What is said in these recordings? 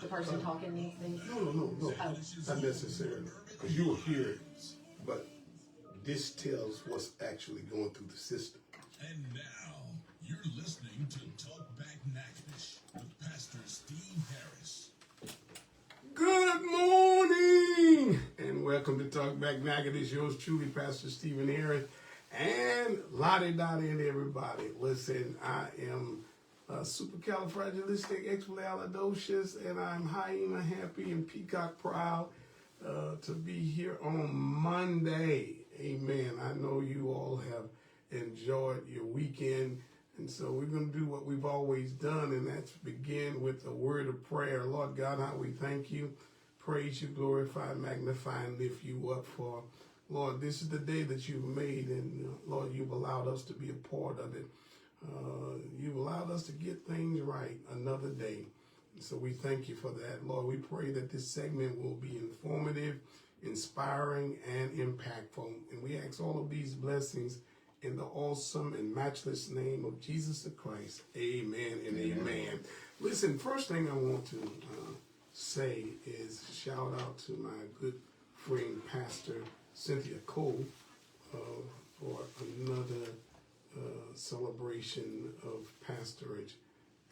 the person talking needs these? No. Oh. Not necessarily. Because you will hear it, but this tells what's actually going through the system. And now, you're listening to Talk Back Natchitoches with Pastor Steve Harris. Good morning, and welcome to Talk Back Natchitoches. Yours truly, Pastor Stephen Harris, and Lottie Dottie and everybody. Listen, I am supercalifragilisticexpialidocious, and I'm hyena happy and peacock proud to be here on Monday. Amen. I know you all have enjoyed your weekend, and so we're going to do what we've always done, and that's begin with a word of prayer. Lord God, how we thank you, praise you, glorify, magnify, and lift you up for, Lord, this is the day that you've made, and Lord, you've allowed us to be a part of it. You've allowed us to get things right another day. So we thank you for that. Lord, we pray that this segment will be informative, inspiring, and impactful. And we ask all of these blessings in the awesome and matchless name of Jesus the Christ. Amen and amen. Listen, first thing I want to say is shout out to my good friend, Pastor Cynthia Cole, for another celebration of pastorage,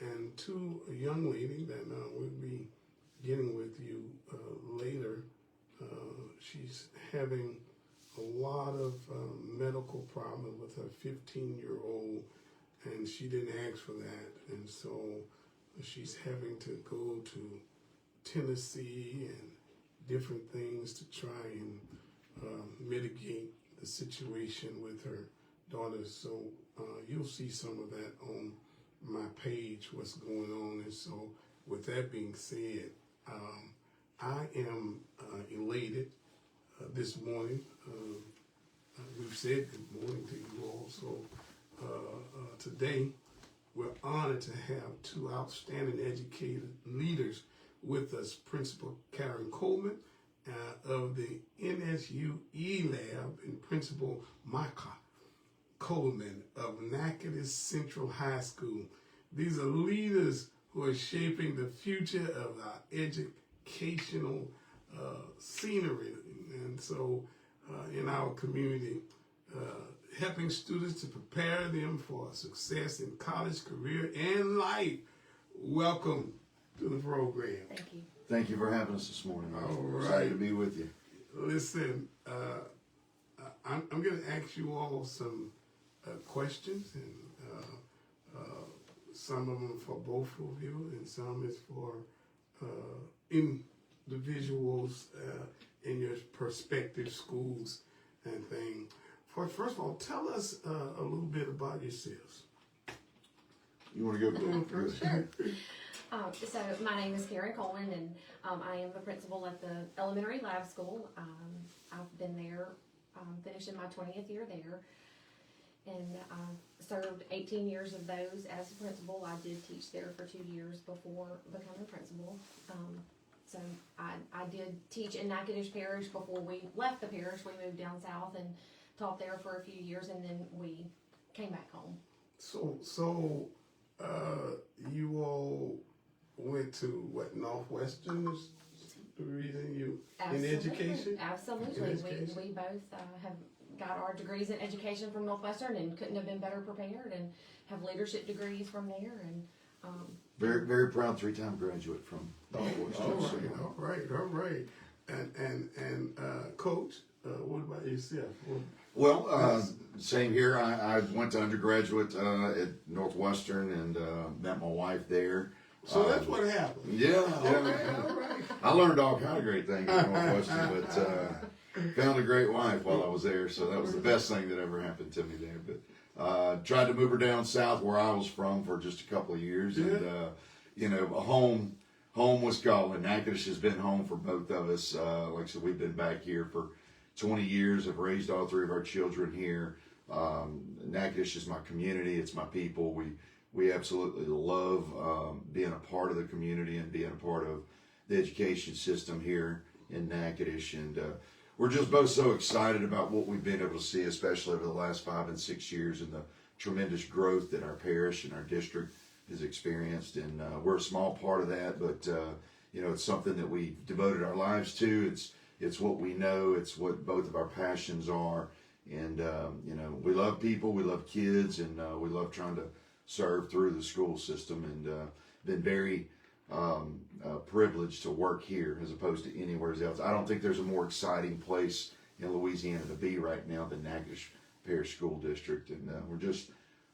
and to a young lady that we'll be getting with you later. She's having a lot of medical problems with her 15-year-old, and she didn't ask for that, and so she's having to go to Tennessee and different things to try and mitigate the situation with her daughter. So you'll see some of that on my page, what's going on. And so with that being said, I am elated this morning. We've said good morning to you all. So today we're honored to have two outstanding educated leaders with us, Principal Caron Coleman of the NSU E-Lab and Principal Micah Coleman of Natchitoches Central High School. These are leaders who are shaping the future of our educational scenery, and so in our community, helping students to prepare them for success in college, career, and life. Welcome to the program. Thank you. Thank you for having us this morning. All I'm right. excited to be with you. Listen, I'm going to ask you all some questions, and some of them for both of you, and some is for individuals in your prospective schools and things. First of all, tell us a little bit about yourselves. You want to go first? Sure. So my name is Caron Coleman, and I am the principal at the elementary lab school. I've been there, finishing my 20th year there, and I've served 18 years of those as a principal. I did teach there for 2 years before becoming principal. So I did teach in Natchitoches Parish before we left the parish. We moved down south and taught there for a few years, and then we came back home. So you all went to what, Northwestern is the reason you in education? Absolutely. In education? We both have got our degrees in education from Northwestern and couldn't have been better prepared, and have leadership degrees from there. And Very, very proud 3-time graduate from Northwestern. All right. And Coach, what about yourself? Well, same here. I went to undergraduate at Northwestern and met my wife there. So that's what happened. Yeah. All right. I learned all kind of great things at Northwestern, but found a great wife while I was there. So that was the best thing that ever happened to me there. But tried to move her down south where I was from for just a couple of years, and home was calling. Natchitoches has been home for both of us. Like I said, we've been back here for 20 years. I've raised all 3 of our children here. Natchitoches is my community. It's my people. We absolutely love being a part of the community and being a part of the education system here in Natchitoches. And we're just both so excited about what we've been able to see, especially over the last 5 and 6 years, and the tremendous growth that our parish and our district has experienced. And we're a small part of that, but it's something that we've devoted our lives to. It's what we know. It's what both of our passions are. And, we love people, we love kids, and we love trying to serve through the school system, and been very privileged to work here as opposed to anywhere else. I don't think there's a more exciting place in Louisiana to be right now than Natchitoches Parish School District, and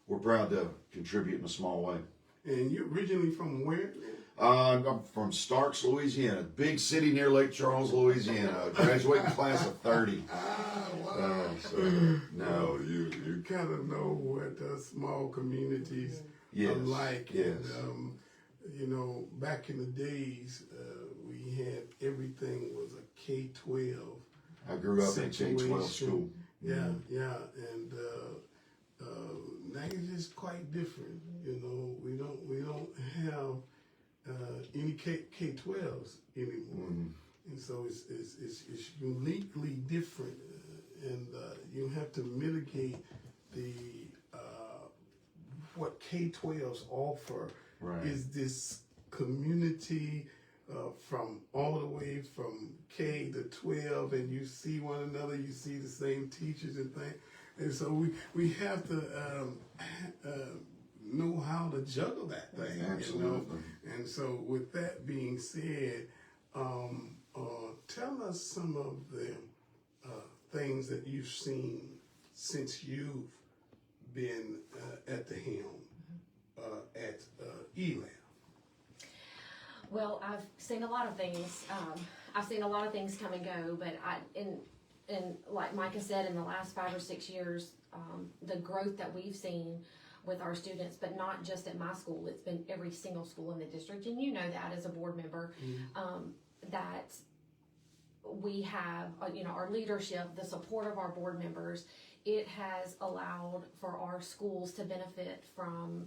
we're proud to contribute in a small way. And you're originally from where? I'm from Starks, Louisiana, big city near Lake Charles, Louisiana. Graduating class of 30. Wow. No, you kind of know what small communities yes, are like. Yes. And, back in the days, we had everything was a K-12. I grew up in a K-12 school. Yeah, and Natchitoches is quite different. We don't have any K-12s anymore, and so it's uniquely different, and you have to mitigate the what K-12s offer. Right. Is this community from all the way from K to 12, and you see one another, you see the same teachers and things, and so we have to know how to juggle that thing. Absolutely. And so with that being said, tell us some of the things that you've seen since you've been at the helm at ELAB. Well, I've seen a lot of things. I've seen a lot of things come and go, but and like Micah said, in the last 5 or 6 years, the growth that we've seen with our students, but not just at my school, it's been every single school in the district, and you know that as a board member, that we have, our leadership, the support of our board members, it has allowed for our schools to benefit from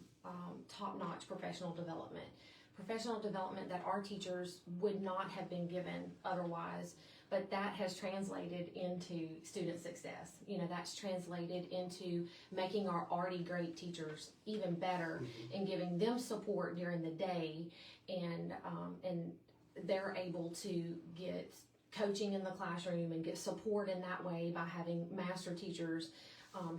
top-notch professional development that our teachers would not have been given otherwise, but that has translated into student success. That's translated into making our already great teachers even better and giving them support during the day, and they're able to get coaching in the classroom and get support in that way by having master teachers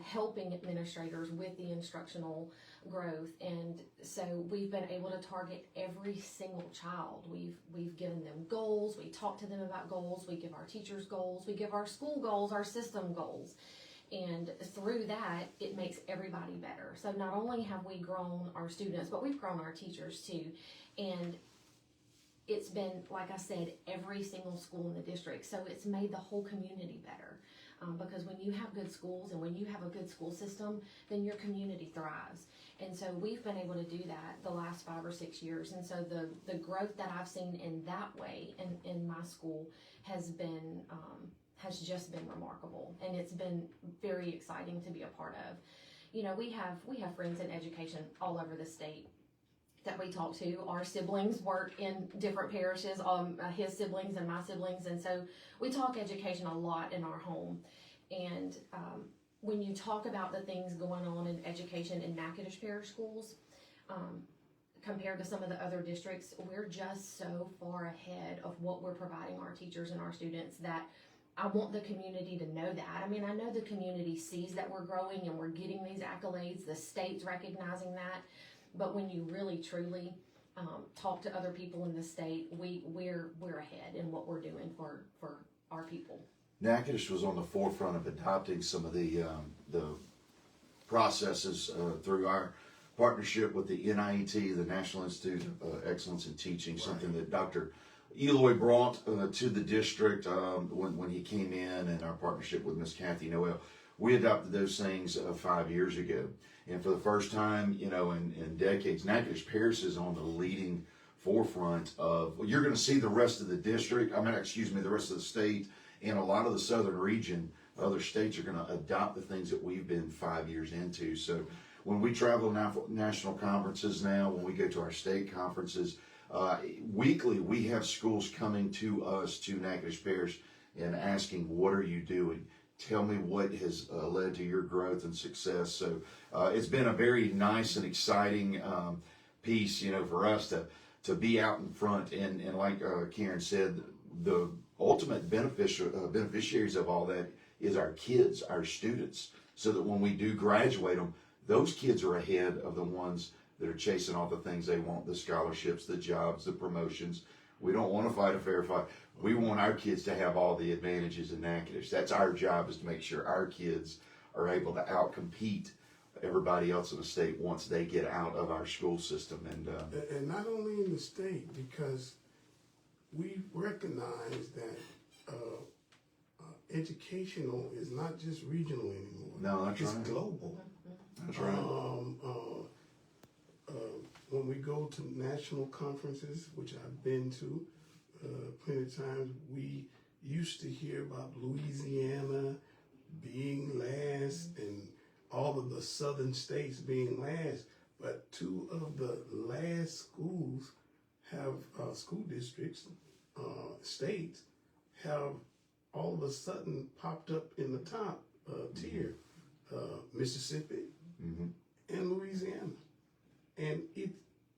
helping administrators with the instructional growth. And so we've been able to target every single child. We've given them goals, we talk to them about goals, we give our teachers goals, we give our school goals, our system goals, and through that it makes everybody better. So not only have we grown our students, but we've grown our teachers too. And it's been, like I said, every single school in the district. So it's made the whole community better. Because when you have good schools and when you have a good school system, then your community thrives. And so we've been able to do that the last 5 or 6 years. And so the growth that I've seen in that way in my school has been has just been remarkable, and it's been very exciting to be a part of. We have friends in education all over the state that we talk to. Our siblings work in different parishes, his siblings and my siblings, and so we talk education a lot in our home. And when you talk about the things going on in education in Natchitoches Parish schools, compared to some of the other districts, we're just so far ahead of what we're providing our teachers and our students that I want the community to know that. I mean, I know the community sees that we're growing and we're getting these accolades, the state's recognizing that. But when you really truly talk to other people in the state, we're ahead in what we're doing for our people. Natchitoches was on the forefront of adopting some of the processes through our partnership with the NIET, the National Institute of Excellence in Teaching, something that Dr. Eloy brought to the district when he came in, and our partnership with Miss Kathy Noel. We adopted those things 5 years ago. And for the first time, in decades, Natchitoches Parish is on the leading forefront of, you're going to see the rest of the district, the rest of the state, and a lot of the southern region, other states are going to adopt the things that we've been 5 years into. So when we travel national conferences now, when we go to our state conferences, weekly we have schools coming to us, to Natchitoches Parish, and asking, what are you doing? Tell me what has led to your growth and success. So it's been a very nice and exciting piece, for us to be out in front. And like Karen said, the ultimate beneficiaries of all that is our kids, our students, so that when we do graduate them, those kids are ahead of the ones that are chasing all the things they want, the scholarships, the jobs, the promotions. We don't want to fight a fair fight. We want our kids to have all the advantages in Natchitoches. That's our job, is to make sure our kids are able to outcompete everybody else in the state once they get out of our school system. And not only in the state, because we recognize that educational is not just regional anymore. No, that's it's right. global. That's right. When we go to national conferences, which I've been to plenty of times, we used to hear about Louisiana being last and all of the southern states being last, but two of the last schools have school districts, states have all of a sudden popped up in the top tier, Mississippi and Louisiana. And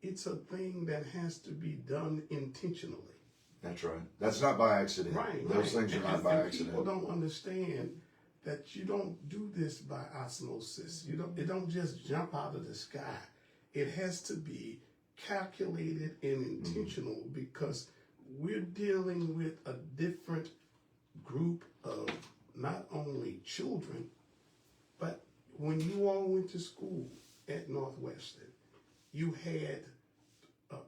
it's a thing that has to be done intentionally. That's right. That's not by accident. Right. Those things are not by accident. People don't understand that you don't do this by osmosis. It don't just jump out of the sky. It has to be calculated and intentional, because we're dealing with a different group of not only children, but when you all went to school at Northwestern, you had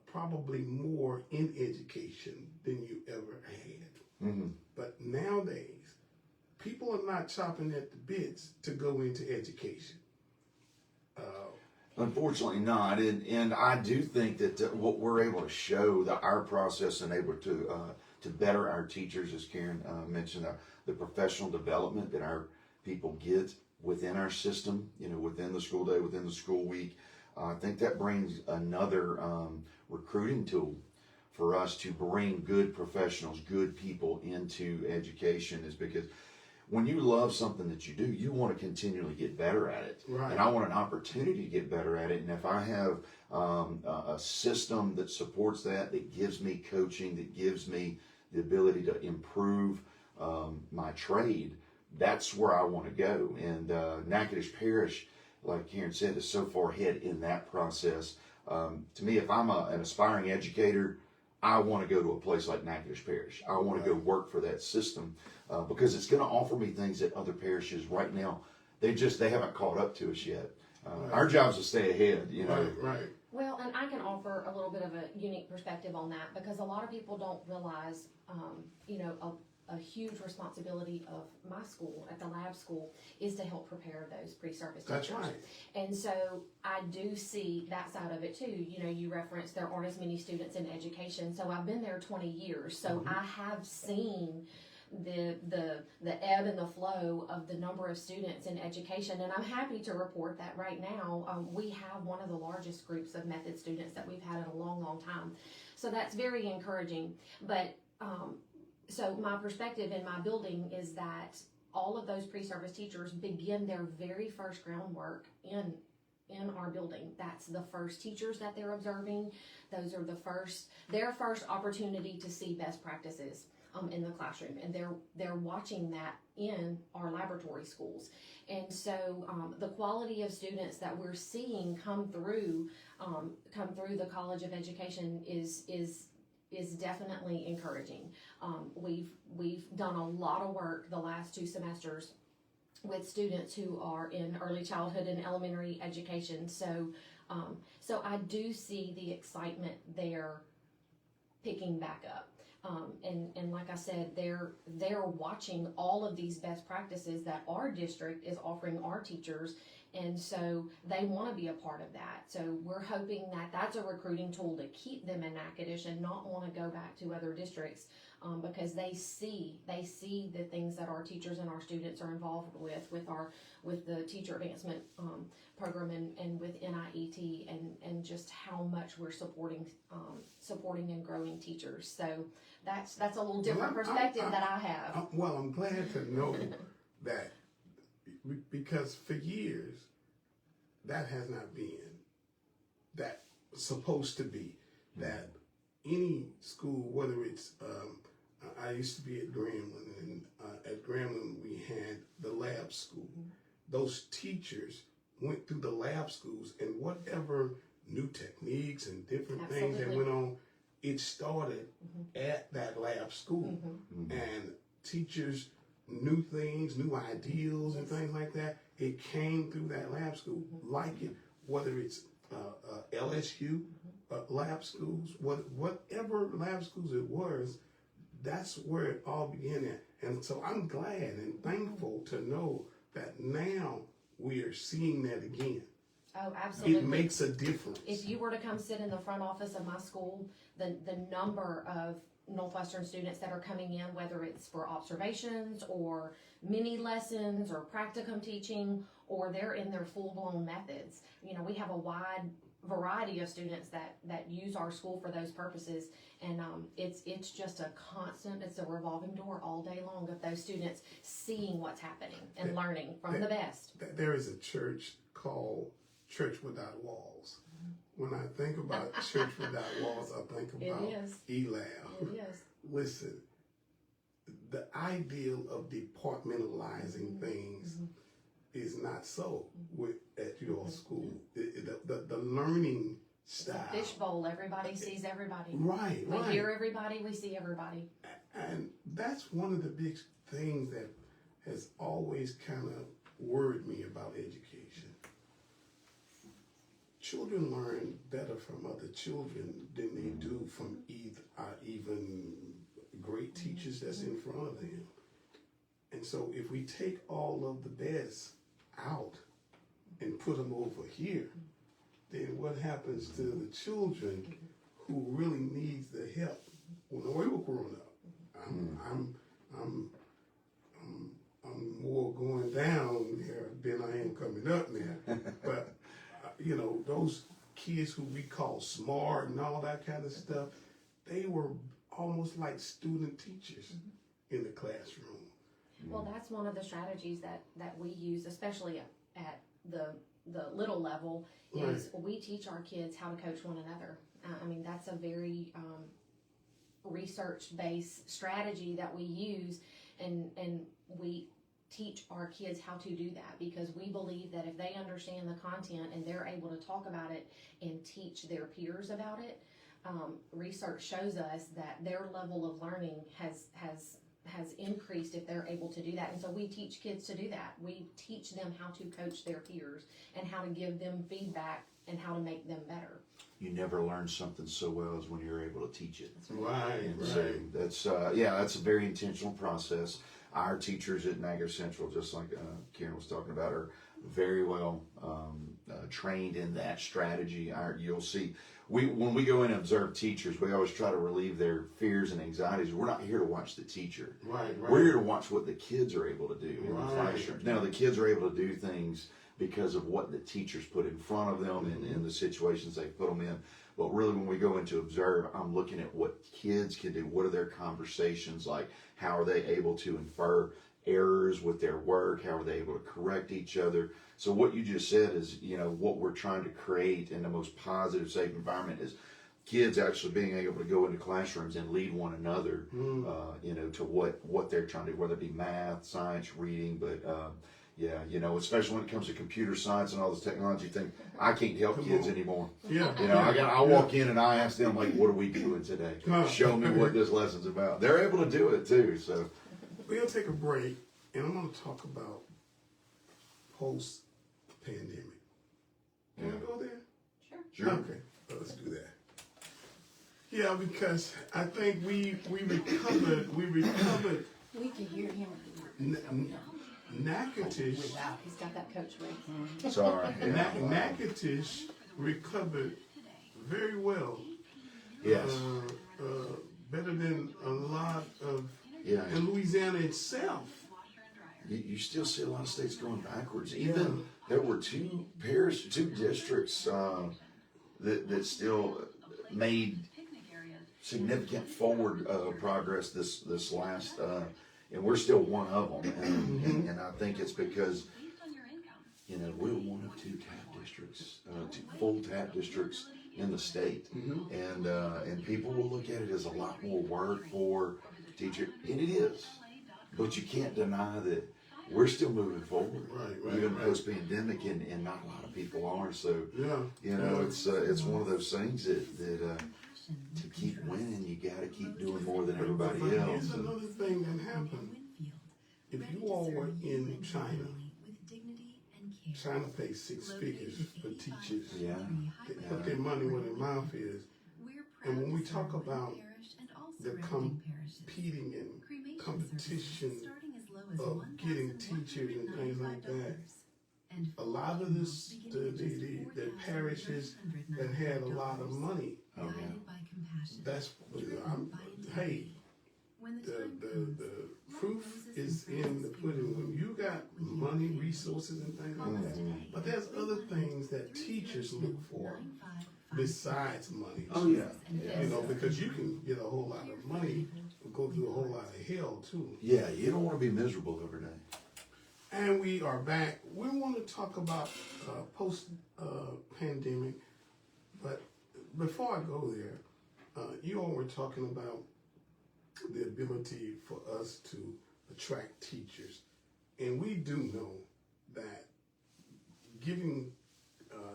probably more in education than you ever had. But nowadays, people are not chopping at the bits to go into education. Unfortunately not, and I do think that what we're able to show, that our process and able to better our teachers, as Karen mentioned, the professional development that our people get within our system, within the school day, within the school week. I think that brings another recruiting tool for us to bring good professionals, good people into education, is because when you love something that you do, you want to continually get better at it. Right. And I want an opportunity to get better at it. And if I have a system that supports that gives me coaching, that gives me the ability to improve my trade, that's where I want to go. And Natchitoches Parish, like Karen said, is so far ahead in that process. To me, if I'm an aspiring educator, I want to go to a place like Natchitoches Parish. I want to go work for that system because it's going to offer me things that other parishes right now, they haven't caught up to us yet. Our job is to stay ahead, Right. Well, and I can offer a little bit of a unique perspective on that, because a lot of people don't realize, a huge responsibility of my school, at the lab school, is to help prepare those pre-service teachers. That's right. And so I do see that side of it too. You referenced there aren't as many students in education. So I've been there 20 years. So I have seen the ebb and the flow of the number of students in education, and I'm happy to report that right now we have one of the largest groups of method students that we've had in a long time. So that's very encouraging. But so my perspective in my building is that all of those pre-service teachers begin their very first groundwork in our building. That's the first teachers that they're observing. Those are their first opportunity to see best practices in the classroom, and they're watching that in our laboratory schools. And so the quality of students that we're seeing come through the College of Education is definitely encouraging. We've done a lot of work the last 2 semesters with students who are in early childhood and elementary education. So I do see the excitement there picking back up. And like I said, they're watching all of these best practices that our district is offering our teachers, and so they want to be a part of that. So we're hoping that that's a recruiting tool to keep them in Natchitoches and not want to go back to other districts, because they see the things that our teachers and our students are involved with the teacher advancement program and with NIET, and just how much we're supporting and growing teachers. So that's a little different perspective that I have. Well, I'm glad to know that, because for years that has not been that supposed to be that any school, whether it's, I used to be at Grambling, and at Grambling we had the lab school. Those teachers went through the lab schools, and whatever new techniques and different things that went on, it started at that lab school. And teachers knew things, new ideals and things like that. It came through that lab school, like it, whether it's LSU lab schools, whatever lab schools it was, that's where it all began at. And so I'm glad and thankful to know that now we are seeing that again. Oh, absolutely. It makes a difference. If you were to come sit in the front office of my school, the number of Northwestern students that are coming in, whether it's for observations or mini lessons or practicum teaching, or they're in their full-blown methods. You know, we have a wide variety of students that use our school for those purposes, and it's just a constant, it's a revolving door all day long of those students seeing what's happening and learning from the best. There is a church called Church Without Walls. When I think about Church Without Walls, I think about Eli. It is. Listen, the ideal of departmentalizing things is not so at your school. The learning style. Fishbowl, everybody sees everybody. Right. We hear everybody, we see everybody. And that's one of the big things that has always kind of worried me about education. Children learn better from other children than they do from even great teachers that's in front of them. And so if we take all of the best out and put them over here, then what happens to the children who really needs the help? When we were growing up, I'm more going down there than I am coming up there. But you know, those kids who we call smart and all that kind of stuff, they were almost like student teachers in the classroom. Well, that's one of the strategies that we use, especially at the little level, is we teach our kids how to coach one another. I mean, that's a very research-based strategy that we use, and we teach our kids how to do that, because we believe that if they understand the content and they're able to talk about it and teach their peers about it, research shows us that their level of learning has increased if they're able to do that. And so we teach kids to do that. We teach them how to coach their peers and how to give them feedback and how to make them better. You never learn something so well as when you're able to teach it. Right. So that's that's a very intentional process. Our teachers at Niagara Central, just like Caron was talking about, are very well trained in that strategy. You'll see, when we go in and observe teachers, we always try to relieve their fears and anxieties. We're not here to watch the teacher. Right. We're here to watch what the kids are able to do in the classroom. Now, the kids are able to do things because of what the teachers put in front of them and in the situations they put them in. But really, when we go in to observe, I'm looking at what kids can do. What are their conversations like? How are they able to infer errors with their work? How are they able to correct each other? So what you just said is, what we're trying to create in the most positive, safe environment is kids actually being able to go into classrooms and lead one another, to what they're trying to do, whether it be math, science, reading, but especially when it comes to computer science and all this technology thing, I can't help kids anymore. Yeah. I walk in and I ask them, like, what are we doing today? Show me what this lesson's about. They're able to do it too, so. We'll take a break, and I'm going to talk about post-pandemic. Can we go there? Sure. Okay, let's do that. Yeah, because I think we recovered. We can hear him. Natchitoches. He's got that coach with. It's all right. Natchitoches recovered very well. Yes. Better than a lot of in Louisiana itself. You still see a lot of states going backwards. Even there were two districts that still made significant forward progress this last, and we're still one of them. And I think it's because we're one of two TAP districts, two full TAP districts in the state, and people will look at it as a lot more work for teacher, and it is. But you can't deny that we're still moving forward, even post-pandemic, and not a lot of people are. So, it's one of those things that to keep winning, you got to keep doing more than everybody But else. here's another thing that happened. If you all were in China pays 6 figures for teachers. Yeah. They put their money where their mouth is. And when we talk about the competing and competition of getting teachers and things like that, a lot of the parishes that had a lot of money, that's, hey, the proof is in the pudding. When you got money, resources, and things like that. But there's other things that teachers look for besides money. Oh yeah. You know, because you can get a whole lot of money, go through a whole lot of hell too. Yeah, you don't want to be miserable every day. And we are back. We want to talk about post-pandemic, but before I go there, you all were talking about the ability for us to attract teachers. And we do know that giving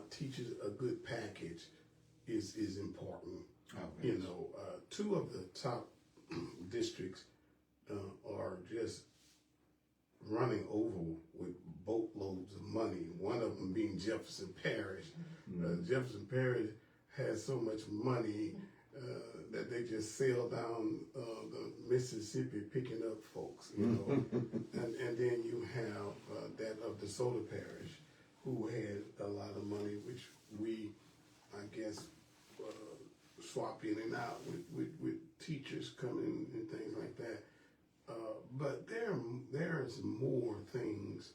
teachers a good package is important. Okay. You know, 2 of the top districts are just running over with boatloads of money. One of them being Jefferson Parish. Jefferson Parish has so much money that they just sail down the Mississippi picking up folks, you know. and then you have that of the Soda Parish, who had a lot of money, which we, I guess, swap in and out with teachers coming and things like that. But there's more things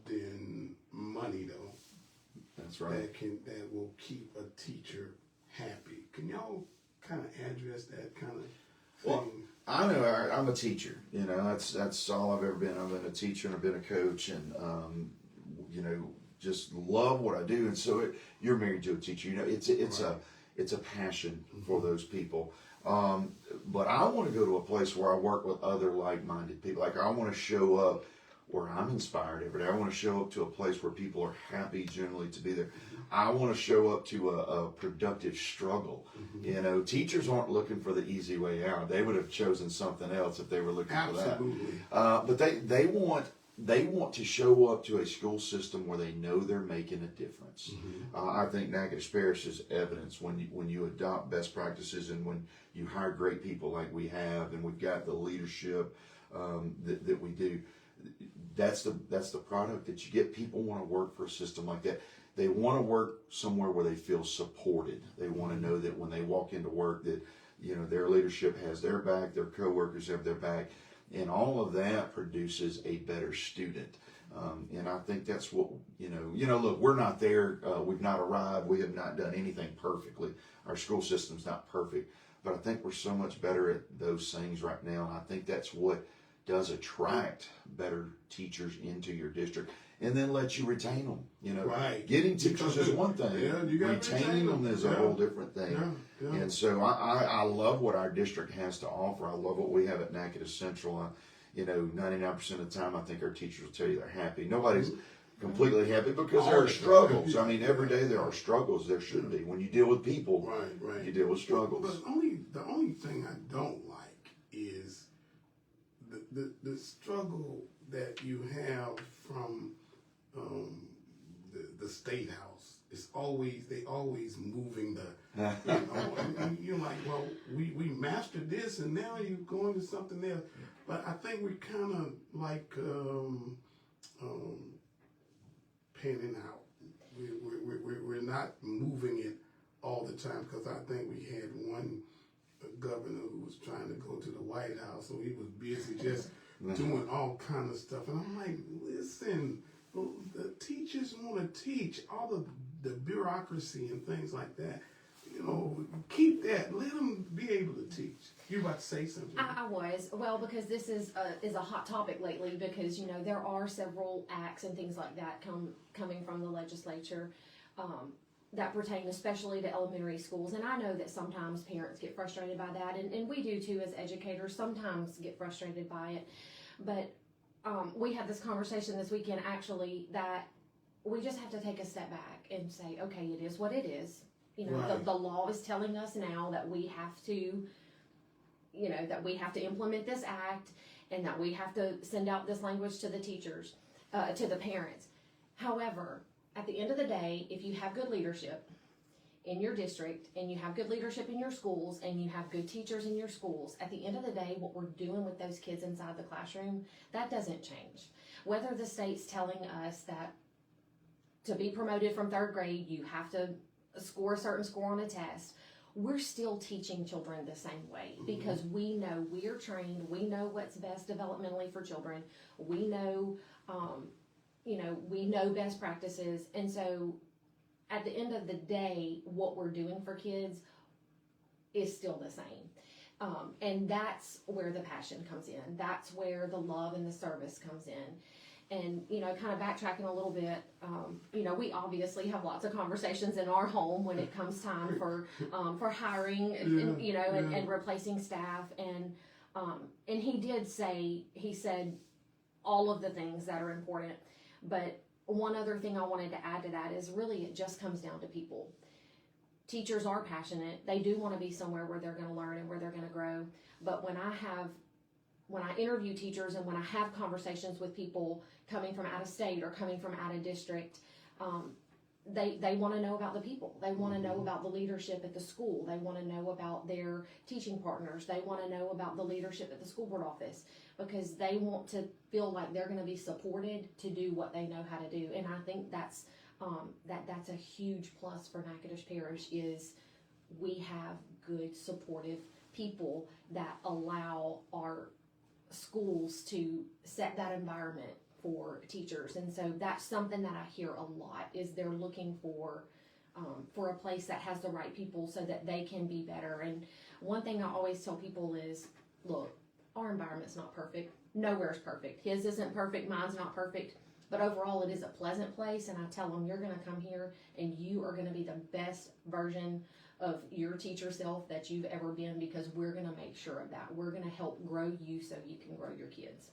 than money, though. That's right. That will keep a teacher happy. Can y'all kind of address that kind of thing? Well, I know I'm a teacher. You know, that's all I've ever been. I've been a teacher and I've been a coach, and you know, just love what I do. And so you're married to a teacher. You know, it's a passion for those people. But I want to go to a place where I work with other like-minded people. Like, I want to show up where I'm inspired every day. I want to show up to a place where people are happy generally to be there. I want to show up to a productive struggle. You know, teachers aren't looking for the easy way out. They would have chosen something else if they were looking for that. But they want to show up to a school system where they know they're making a difference. I think Natchitoches Parish is evidence when you adopt best practices and when you hire great people like we have, and we've got the leadership that we do. That's the product that you get. People want to work for a system like that. They want to work somewhere where they feel supported. They want to know that when they walk into work that, you know, their leadership has their back, their coworkers have their back, and all of that produces a better student. And I think that's what, you know, look, we're not there. We've not arrived. We have not done anything perfectly. Our school system's not perfect, but I think we're so much better at those things right now. And I think that's what does attract better teachers into your district, and then let you retain them. You know, getting teachers is one thing. Retaining them is a whole different thing. And so I love what our district has to offer. I love what we have at Natchitoches Central. You know, 99% of the time, I think our teachers will tell you they're happy. Nobody's completely happy because there are struggles. I mean, every day there are struggles. There should be. When you deal with people, you deal with struggles. But the only thing I don't like is the struggle that you have from the state house. It's always moving the, you know, and you're like, well, we mastered this and now you're going to something else. But I think we're kind of like panning out. We're not moving it all the time, because I think we had one governor who was trying to go to the White House, so he was busy just doing all kind of stuff. And I'm like, listen, the teachers want to teach. All of the bureaucracy and things like that, you know, keep that. Let them be able to teach. You were about to say something? I was. Well, because this is a hot topic lately, because, you know, there are several acts and things like that coming from the legislature. that pertain especially to elementary schools. And I know that sometimes parents get frustrated by that, and we do too as educators, sometimes get frustrated by it. But we had this conversation this weekend actually that we just have to take a step back and say, okay, it is what it is. You know, Right. the law is telling us now that we have to, you know, that we have to implement this act and that we have to send out this language to the teachers, to the parents. However, at the end of the day, if you have good leadership in your district and you have good leadership in your schools and you have good teachers in your schools, at the end of the day, what we're doing with those kids inside the classroom, that doesn't change. Whether the state's telling us that to be promoted from 3rd grade, you have to score a certain score on a test, we're still teaching children the same way because we know we're trained, we know what's best developmentally for children, we know, you know, we know best practices, and so at the end of the day, what we're doing for kids is still the same. And that's where the passion comes in. That's where the love and the service comes in. And, you know, kind of backtracking a little bit, you know, we obviously have lots of conversations in our home when it comes time for hiring, and, you know, and replacing staff. And he did say, he said all of the things that are important. But one other thing I wanted to add to that is really it just comes down to people. Teachers are passionate. They do want to be somewhere where they're going to learn and where they're going to grow. But when I interview teachers and when I have conversations with people coming from out of state or coming from out of district, they want to know about the people. They want to know about the leadership at the school. They want to know about their teaching partners. They want to know about the leadership at the school board office because they want to feel like they're going to be supported to do what they know how to do. And I think that's a huge plus for Natchitoches Parish is we have good supportive people that allow our schools to set that environment for teachers. And so that's something that I hear a lot is they're looking for a place that has the right people so that they can be better. And one thing I always tell people is, look, our environment's not perfect. Nowhere's perfect. His isn't perfect, mine's not perfect, but overall it is a pleasant place. And I tell them, you're going to come here and you are going to be the best version of your teacher self that you've ever been because we're going to make sure of that. We're going to help grow you so you can grow your kids.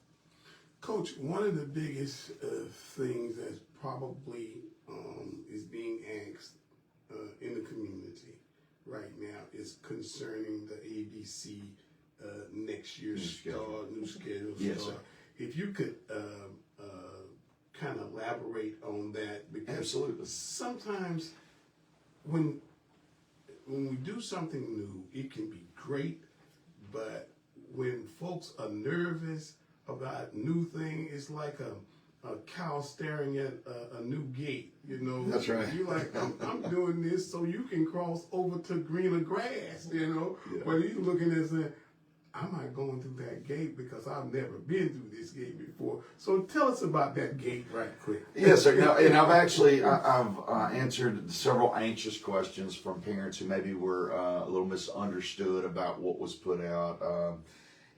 Coach, one of the biggest things that's probably is being asked in the community right now is concerning the ABC next year's new schedule. Yes, sir. If you could kind of elaborate on that, because Absolutely. sometimes when we do something new, it can be great, but when folks are nervous about new thing, it's like a cow staring at a new gate, you know. That's right. You're like, I'm doing this so you can cross over to greener grass, you know. Yeah. But he's looking at saying, I'm not going through that gate because I've never been through this gate before. So tell us about that gate right quick. Yes, sir. Now, and I've actually I've answered several anxious questions from parents who maybe were a little misunderstood about what was put out.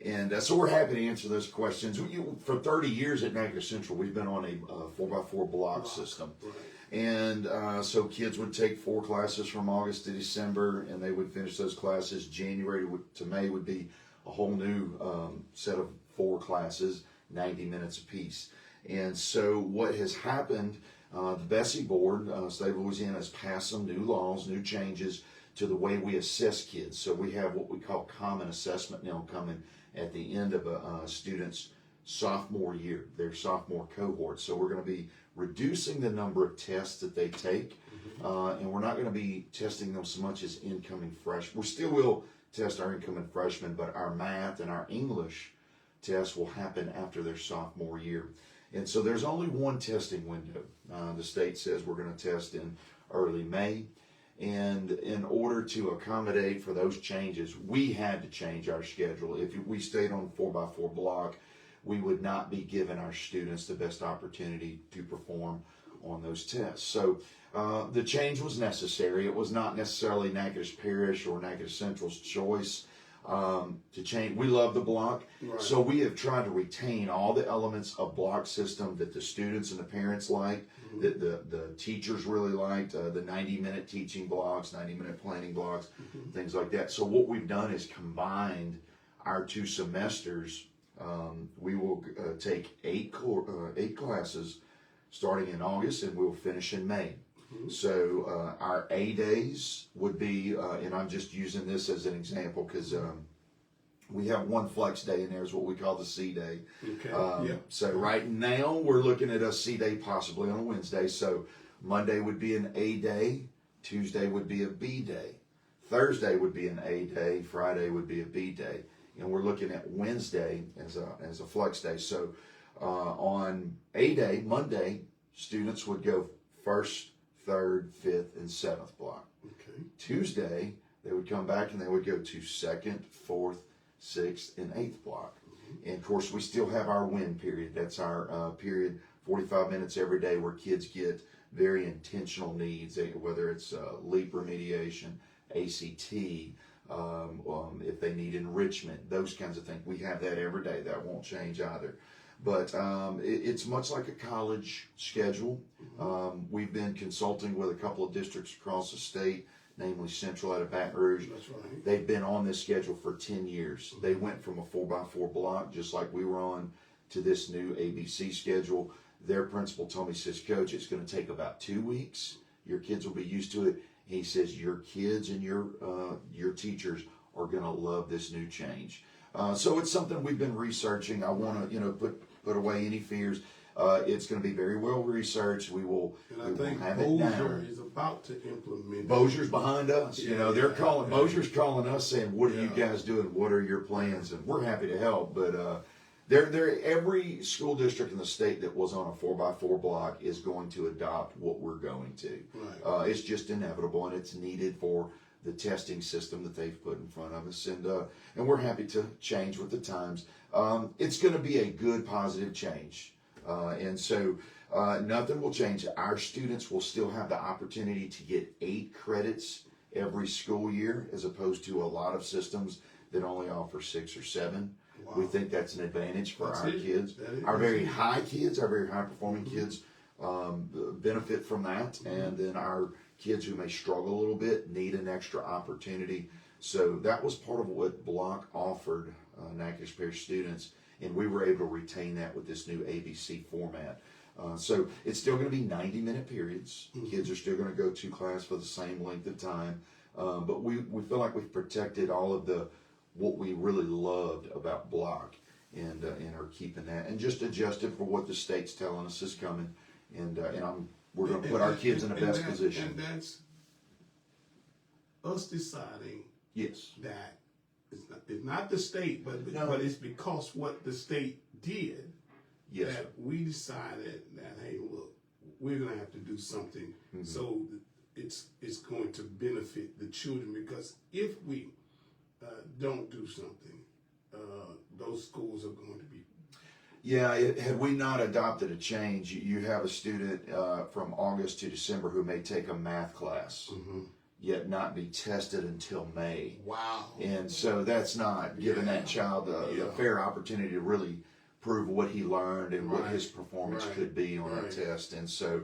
And so we're happy to answer those questions. For 30 years at Natchitoches Central, we've been on a 4x4 block system. Right. And so kids would take 4 classes from August to December, and they would finish those classes. January to May would be a whole new set of 4 classes, 90 minutes apiece. And so what has happened, the Bessie board, State of Louisiana, has passed some new laws, new changes to the way we assess kids. So we have what we call common assessment now coming at the end of a student's sophomore year, their sophomore cohort. So we're going to be reducing the number of tests that they take, and we're not going to be testing them so much as incoming freshmen. We still will test our incoming freshmen, but our math and our English tests will happen after their sophomore year. And so there's only one testing window. The state says we're going to test in early May. And in order to accommodate for those changes, we had to change our schedule. If we stayed on 4x4 block, we would not be giving our students the best opportunity to perform on those tests. So the change was necessary. It was not necessarily Natchitoches Parish or Natchitoches Central's choice. to change. We love the block. Right. So we have tried to retain all the elements of block system that the students and the parents like, that the teachers really liked, the 90-minute teaching blocks, 90-minute planning blocks, things like that. So what we've done is combined our 2 semesters. We will take 8 classes starting in August, and we'll finish in May. So our A days would be, and I'm just using this as an example because we have one flex day in there, is what we call the C day. Okay. So right now we're looking at a C day possibly on a Wednesday. So Monday would be an A day, Tuesday would be a B day, Thursday would be an A day, Friday would be a B day, and we're looking at Wednesday as a flex day. So on A day, Monday, students would go 1st, 3rd, 5th, and 7th block. Okay. Tuesday, they would come back and they would go to 2nd, 4th, 6th, and 8th block. And of course, we still have our WIN period. That's our period, 45 minutes every day, where kids get very intentional needs, whether it's LEAP remediation, ACT, if they need enrichment, those kinds of things. We have that every day. That won't change either. But it's much like a college schedule. We've been consulting with a couple of districts across the state, namely Central out of Baton Rouge. That's right. They've been on this schedule for 10 years. They went from a 4x4 block, just like we were on, to this new ABC schedule. Their principal told me, says, Coach, it's going to take about 2 weeks. Your kids will be used to it. He says, your kids and your teachers are going to love this new change. So it's something we've been researching. I want to, put away any fears. It's going to be very well researched. We will have it down. Bossier is about to implement. Bossier's behind us. They're calling. Yeah. Bossier's calling us saying, "What are you guys doing? What are your plans?" And we're happy to help. But every school district in the state that was on a 4x4 block is going to adopt what we're going to. Right. It's just inevitable, and it's needed for the testing system that they've put in front of us, and we're happy to change with the times. It's going to be a good, positive change, and so nothing will change. Our students will still have the opportunity to get 8 credits every school year, as opposed to a lot of systems that only offer 6 or 7. Wow. We think that's an advantage for That's our it. kids. That is. Our very high kids, our very high performing kids benefit from that, and then our kids who may struggle a little bit need an extra opportunity. So that was part of what Block offered Natchitoches Parish students, and we were able to retain that with this new ABC format. So it's still going to be 90-minute periods. Kids are still going to go to class for the same length of time, but we feel like we've protected all of what we really loved about Block, and are keeping that, and just adjusted for what the state's telling us is coming, and we're going to put our kids in the best position. And that's us deciding Yes. that it's not the state, but it's because what the state did. Yes. That we decided that, hey, look, we're going to have to do something so it's going to benefit the children, because if we don't do something, those schools are going to be. Yeah, had we not adopted a change, you have a student from August to December who may take a math class, yet not be tested until May. Wow. And so that's not giving that child a fair opportunity to really prove what he learned and what his performance could be on a test. And so,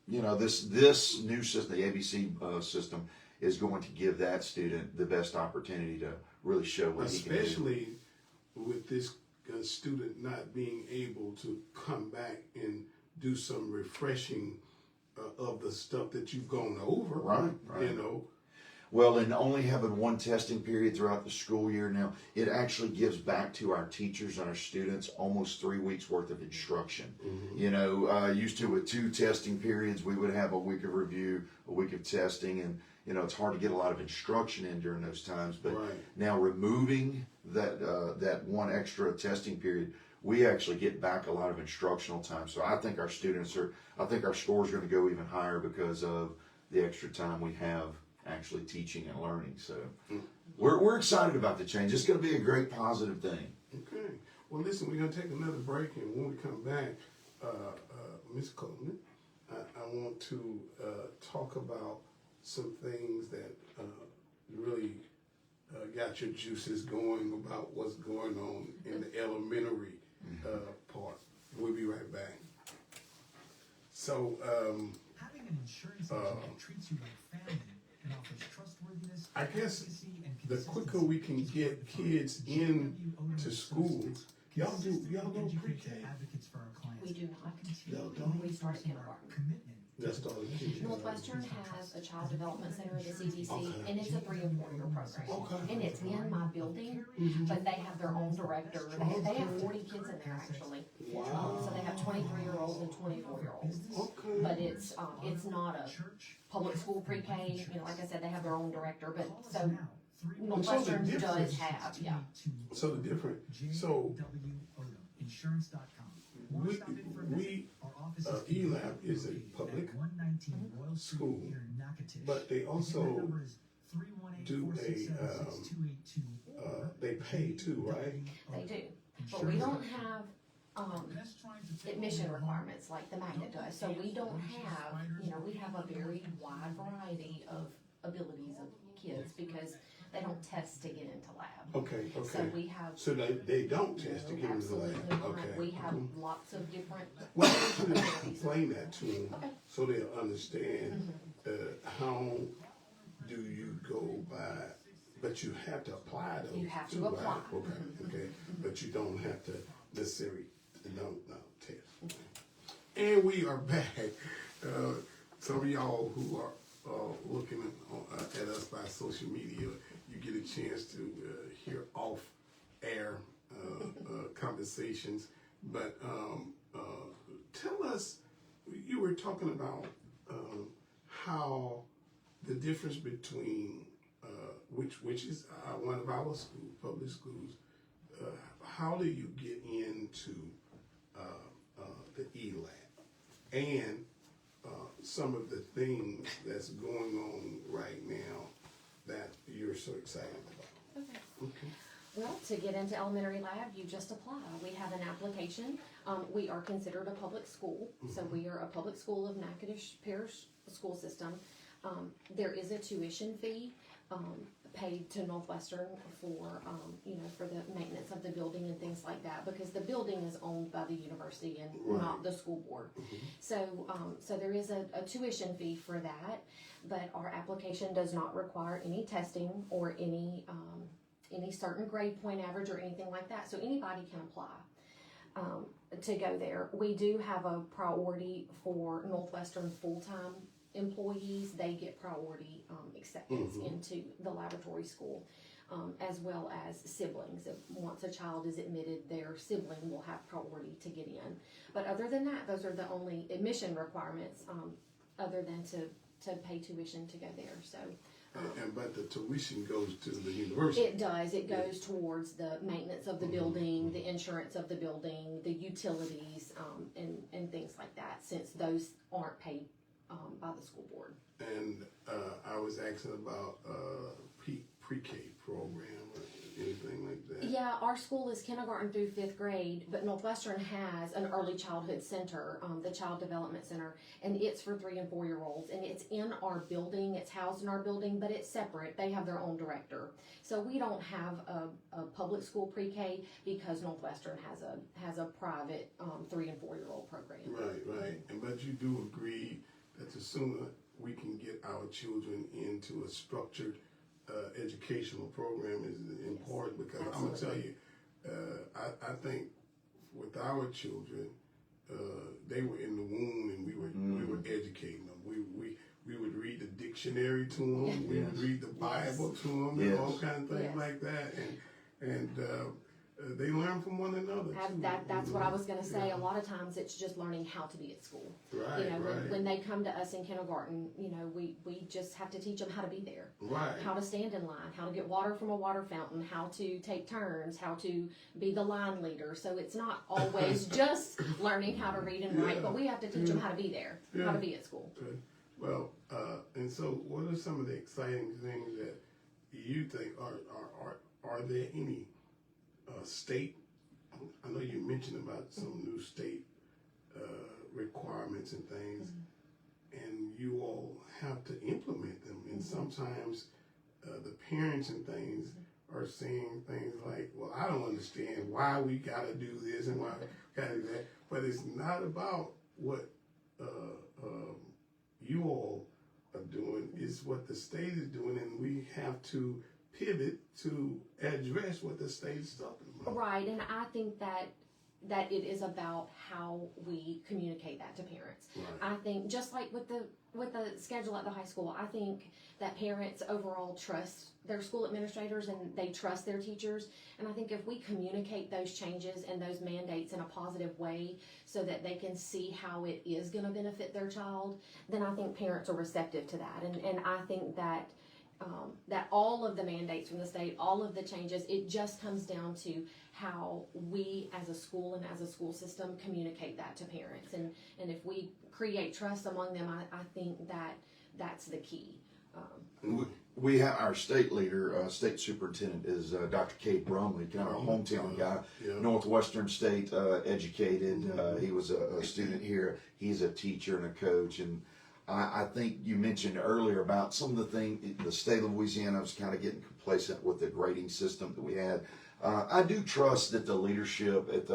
this new system, the ABC system, is going to give that student the best opportunity to really show what he can do. Especially with this student not being able to come back and do some refreshing of the stuff that you've gone over. Right. Well, and only having one testing period throughout the school year now, it actually gives back to our teachers and our students almost 3 weeks worth of instruction. Used to with 2 testing periods, we would have a week of review, a week of testing, and it's hard to get a lot of instruction in during those times. But now removing that one extra testing period, we actually get back a lot of instructional time. So I think our our scores are going to go even higher because of the extra time we have actually teaching and learning. So we're excited about the change. It's going to be a great positive thing. Okay. Well, listen, we're going to take another break, and when we come back, Ms. Coleman, I want to talk about some things that really got got your juices going about what's going on in the elementary part. We'll be right back. So, Having an insurance agent that treats you like family and offers trustworthiness, I guess advocacy, and the quicker we can get kids into school, y'all know pre-K. Advocates for our clients. We do not. Y'all don't. We start at kindergarten. Commitment. That's all it is. Northwestern has a child development center, the CDC, Okay. and it's a 3 and 4 year program. Okay. And it's in my building, but they have their own director. They have 40 kids in there actually. Wow. So they have 23-year-olds and 24-year-olds. Okay. But it's not a public school pre-K. You know, like I said, they have their own director. But so Northwestern does have, yeah. So the different, so Insurance.com. we ELAB is a public school, but they also do they pay too, right? They do. But we don't have admission requirements like the magnet does. So we don't have, we have a very wide variety of abilities of kids because they don't test to get into lab. Okay, So okay. we have. So they don't test to get into the lab. Absolutely not. Okay. We have lots of different. Well, I want you to explain that to them Okay. so they'll understand how do you go by, but you have to apply those. You have to too, apply. Right? Okay, okay. But you don't have to necessarily, no, test. And we are back. Some of y'all who are looking at us by social media, you get a chance to hear off-air conversations. But tell us, you were talking about how the difference between which is one of our schools, public schools. How do you get into the ELAB and some of the things that's going on right now that you're so excited about? Okay. Okay. Well, to get into elementary lab, you just apply. We have an application. We are considered a public school, so we are a public school of Natchitoches Parish School System. There is a tuition fee paid to Northwestern for, for the maintenance of the building and things like that, because the building is owned by the university and not the school board. So there is a tuition fee for that, but our application does not require any testing or any certain grade point average or anything like that. So anybody can apply to go there. We do have a priority for Northwestern full-time employees. They get priority acceptance into the laboratory school, as well as siblings. If once a child is admitted, their sibling will have priority to get in. But other than that, those are the only admission requirements, other than to pay tuition to go there. So. But the tuition goes to the university. It does. It goes towards the maintenance of the building, the insurance of the building, the utilities, and things like that, since those aren't paid by the school board. And I was asking about pre-K program or anything like that. Yeah, our school is kindergarten through 5th grade, but Northwestern has an early childhood center, the Child Development Center, and it's for 3 and 4 year olds, and it's in our building. It's housed in our building, but it's separate. They have their own director, so we don't have a public school pre-K because Northwestern has a private 3 and 4 year old program. Right. But you do agree that the sooner we can get our children into a structured educational program is important, because I'm gonna tell you, I think with our children, they were in the womb and we were educating them. We would read the dictionary to them. We would read the Bible to them and all kinds of things like that, and they learn from one another. That's what I was going to say. A lot of times it's just learning how to be at school. Right, when they come to us in kindergarten, we just have to teach them how to be there. Right. How to stand in line, how to get water from a water fountain, how to take turns, how to be the line leader. So it's not always just learning how to read and write, but we have to teach them how to be there, how to be at school. Good. Well, and so what are some of the exciting things that you think are there any state? I know you mentioned about some new state requirements and things, and you all have to implement them. And sometimes the parents and things are saying things like, well, I don't understand why we gotta do this and why we gotta do that. But it's not about what you all are doing, it's what the state is doing, and we have to pivot to address what the state is talking about. Right, and I think that it is about how we communicate that to parents. Right. I think just like with the schedule at the high school, I think that parents overall trust their school administrators and they trust their teachers. And I think if we communicate those changes and those mandates in a positive way so that they can see how it is going to benefit their child, then I think parents are receptive to that. And I think that that all of the mandates from the state, all of the changes, it just comes down to how we as a school and as a school system communicate that to parents. And if we create trust among them, I think that that's the key. We have our state leader, state superintendent is Dr. Cade Brumley, kind of a hometown guy, Yeah. Northwestern State educated. He was a student here. He's a teacher and a coach. And I think you mentioned earlier about some of the things, the state of Louisiana was kind of getting complacent with the grading system that we had. I do trust that the leadership at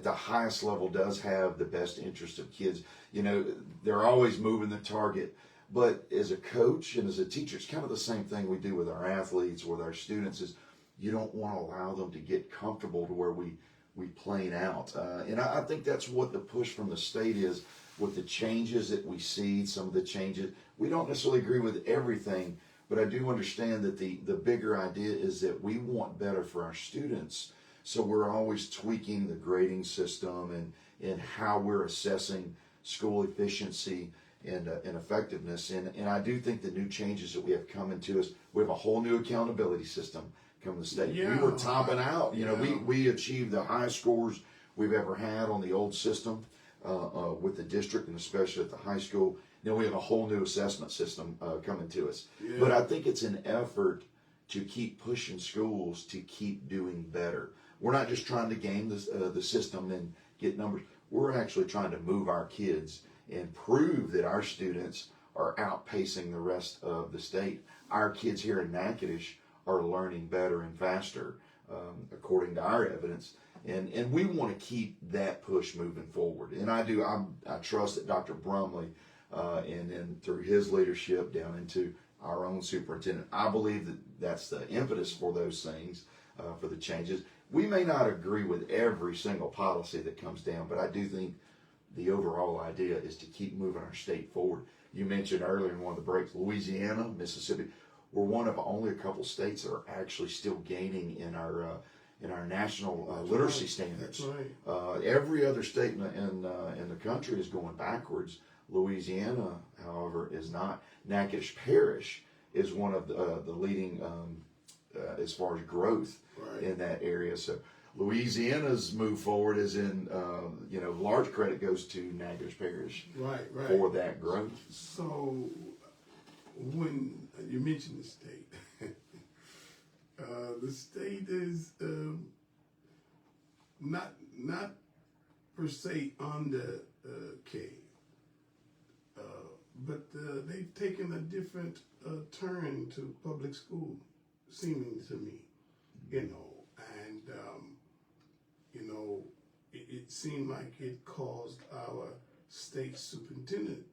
the highest level does have the best interest of kids. You know, they're always moving the target. But as a coach and as a teacher, it's kind of the same thing we do with our athletes, with our students, is you don't want to allow them to get comfortable to where we plane out. And I think that's what the push from the state is with the changes that we see, some of the changes. We don't necessarily agree with everything, but I do understand that the bigger idea is that we want better for our students. So we're always tweaking the grading system and how we're assessing school efficiency and effectiveness. And I do think the new changes that we have coming to us, we have a whole new accountability system coming to the state. Yeah. We were topping out. You know, we achieved the highest scores we've ever had on the old system with the district and especially at the high school. Then we have a whole new assessment system coming to us. Yeah. But I think it's an effort to keep pushing schools to keep doing better. We're not just trying to game the system and get numbers. We're actually trying to move our kids and prove that our students are outpacing the rest of the state. Our kids here in Natchitoches are learning better and faster, according to our evidence. And we want to keep that push moving forward. And I trust that Dr. Brumley, and then through his leadership down into our own superintendent, I believe that that's the impetus for those things, for the changes. We may not agree with every single policy that comes down, but I do think the overall idea is to keep moving our state forward. You mentioned earlier in one of the breaks, Louisiana, Mississippi, we're one of only a couple states that are actually still gaining in our national literacy standards. That's right. Every other state in the country is going backwards. Louisiana, however, is not. Natchitoches Parish is one of the leading as far as growth in that area. So Louisiana's move forward is in, large credit goes to Natchitoches Parish Right. for that growth. So when you mentioned the state, the state is not per se under K, but they've taken a different turn to public school, seeming to me, and it seemed like it caused our state superintendent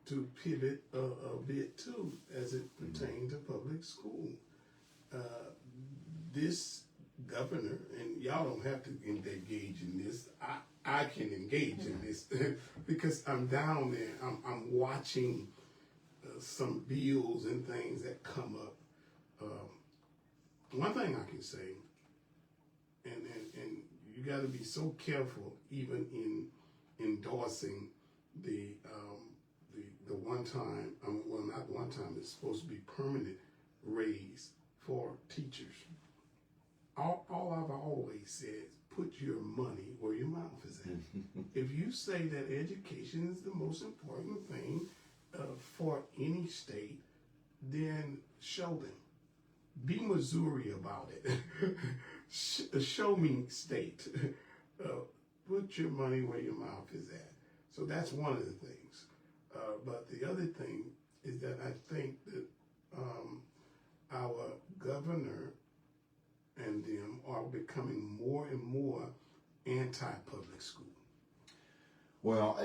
to pivot a bit too, as it pertained to public school. This governor, and y'all don't have to engage in this. I can engage in this because I'm down there. I'm watching some bills and things that come up. One thing I can say, and you got to be so careful even in endorsing the one time, not one time, it's supposed to be permanent raise for teachers. All I've always said is put your money where your mouth is at. If you say that education is the most important thing for any state, then show them. Be Missouri about it. Show me state. Put your money where your mouth is at. So that's one of the things. But the other thing is that I think that our governor are becoming more and more anti-public school? Well,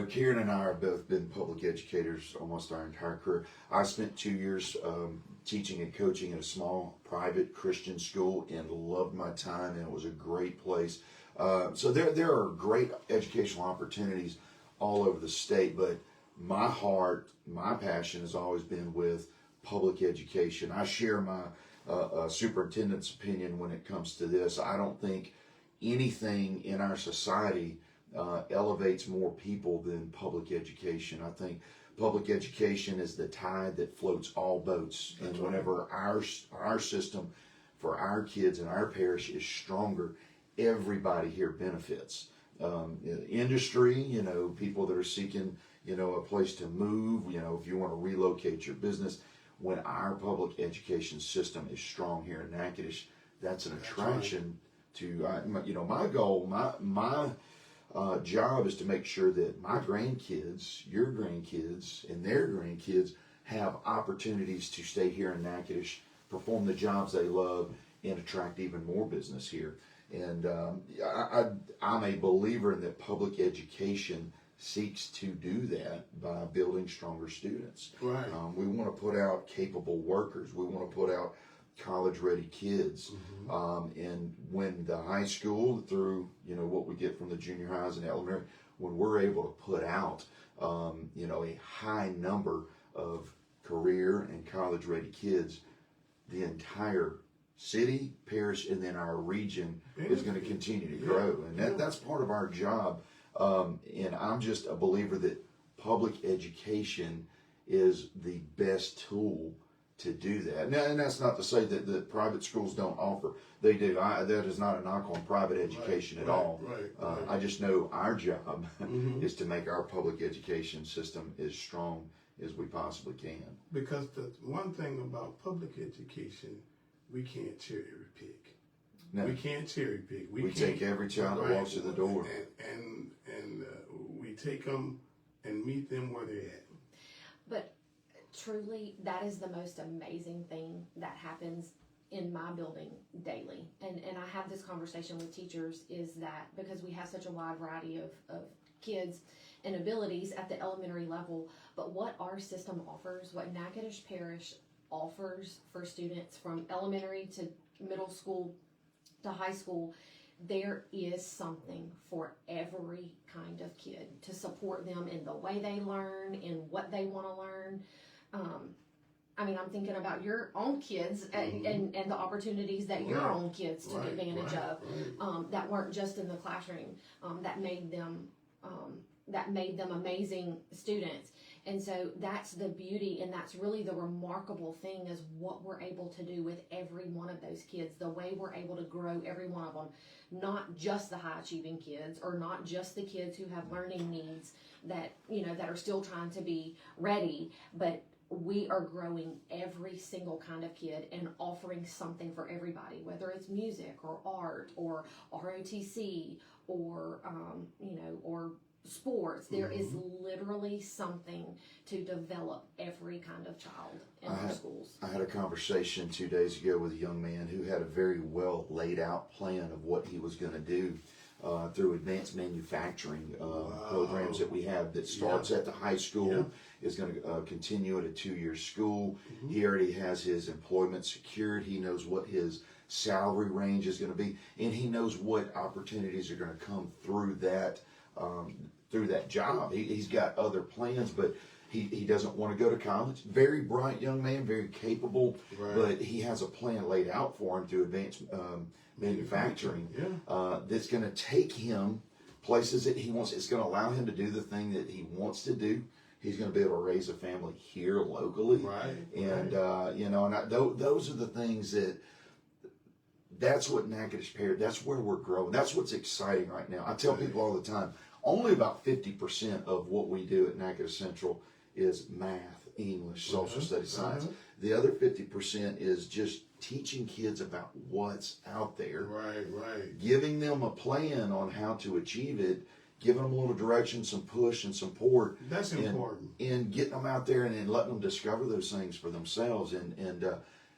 Karen and I have both been public educators almost our entire career. I spent 2 years teaching and coaching at a small private Christian school and loved my time, and it was a great place. So there are great educational opportunities all over the state, but my heart, my passion has always been with public education. I share my superintendent's opinion when it comes to this. I don't think anything in our society elevates more people than public education. I think public education is the tide that floats all boats. And whenever our system for our kids in our parish is stronger, everybody here benefits. Industry, people that are seeking, a place to move, if you want to relocate your business. When our public education system is strong here in Natchitoches, that's an attraction to, my goal, my job is to make sure that my grandkids, your grandkids, and their grandkids have opportunities to stay here in Natchitoches, perform the jobs they love, and attract even more business here. And I'm a believer in that public education seeks to do that by building stronger students. Right. We want to put out capable workers. We want to put out college-ready kids. And when the high school through, what we get from the junior highs and elementary, when we're able to put out, a high number of career and college-ready kids, the entire city, parish, and then our region is going to continue to grow. And that's part of our job. And I'm just a believer that public education is the best tool to do that. Now, and that's not to say that the private schools don't offer. They do. That is not a knock on private education at all. Right. I just know our job is to make our public education system as strong as we possibly can. Because the one thing about public education, we can't cherry pick. No. We can't cherry pick. We take every child that walks through the door. And we take them and meet them where they're at. But truly, that is the most amazing thing that happens in my building daily. And I have this conversation with teachers, is that because we have such a wide variety of kids and abilities at the elementary level, but what our system offers, what Natchitoches Parish offers for students from elementary to middle school to high school, there is something for every kind of kid to support them in the way they learn, in what they want to learn. I'm thinking about your own kids and the opportunities that your own kids took advantage of, that weren't just in the classroom, that made them amazing students. And so that's the beauty, and that's really the remarkable thing, is what we're able to do with every one of those kids, the way we're able to grow every one of them, not just the high achieving kids, or not just the kids who have learning needs that are still trying to be ready, but we are growing every single kind of kid and offering something for everybody, whether it's music or art or ROTC or or sports. There is literally something to develop every kind of child in our schools. I had a conversation 2 days ago with a young man who had a very well laid out plan of what he was going to do through advanced manufacturing programs that we have, that starts at the high school, is going to continue at a 2-year school. He already has his employment secured. He knows what his salary range is going to be, and he knows what opportunities are going to come through that job. He's got other plans, but he doesn't want to go to college. Very bright young man, very capable, but he has a plan laid out for him through advanced manufacturing that's going to take him places that he wants. It's going to allow him to do the thing that he wants to do. He's going to be able to raise a family here locally, and those are the things that's what Natchitoches Parish, that's where we're growing. That's what's exciting right now. I tell people all the time, only about 50% of what we do at Natchitoches Central is math, English, social studies, science. The other 50% is just teaching kids about what's out there. Giving them a plan on how to achieve it, giving them a little direction, some push and support. That's important. And getting them out there and letting them discover those things for themselves. And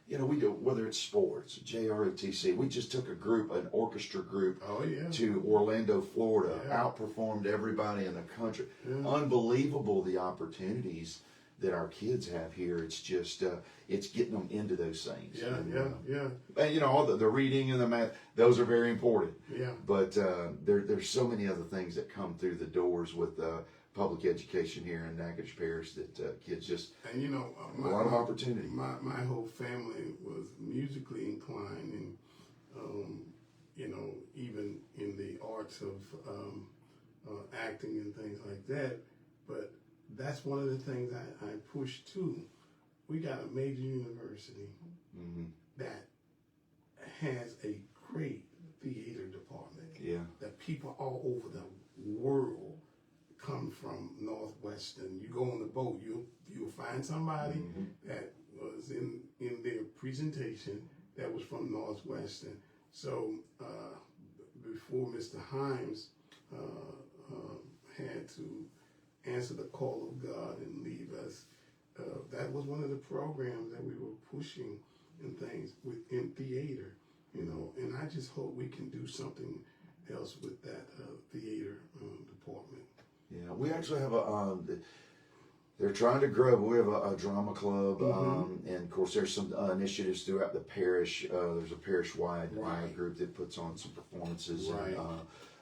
you know, we do, whether it's sports, JROTC, we just took a group, an orchestra group, Oh, yeah. to Orlando, Florida, Yeah. outperformed everybody in the country. Yeah. Unbelievable the opportunities that our kids have here. It's just, it's getting them into those things. Yeah, And, yeah. and you know, all the reading and the math, those are very important. Yeah. But there's so many other things that come through the doors with public education here in Natchitoches Parish that kids just, And you know, a lot of opportunity. My whole family was musically inclined, and you know, even in the arts of acting and things like that. But that's one of the things I push too. We got a major university that has a great theater department. Yeah. That people all over the world come from Northwestern. You go on the boat, you'll find somebody that was in their presentation that was from Northwestern. So before Mr. Himes had to answer the call of God and leave us, that was one of the programs that we were pushing and things within theater, you know. And I just hope we can do something else with that theater department. Yeah, we actually have they're trying to grow, but we have a drama club, and of course there's some initiatives throughout the parish. There's a parish-wide group that puts on some performances. Right.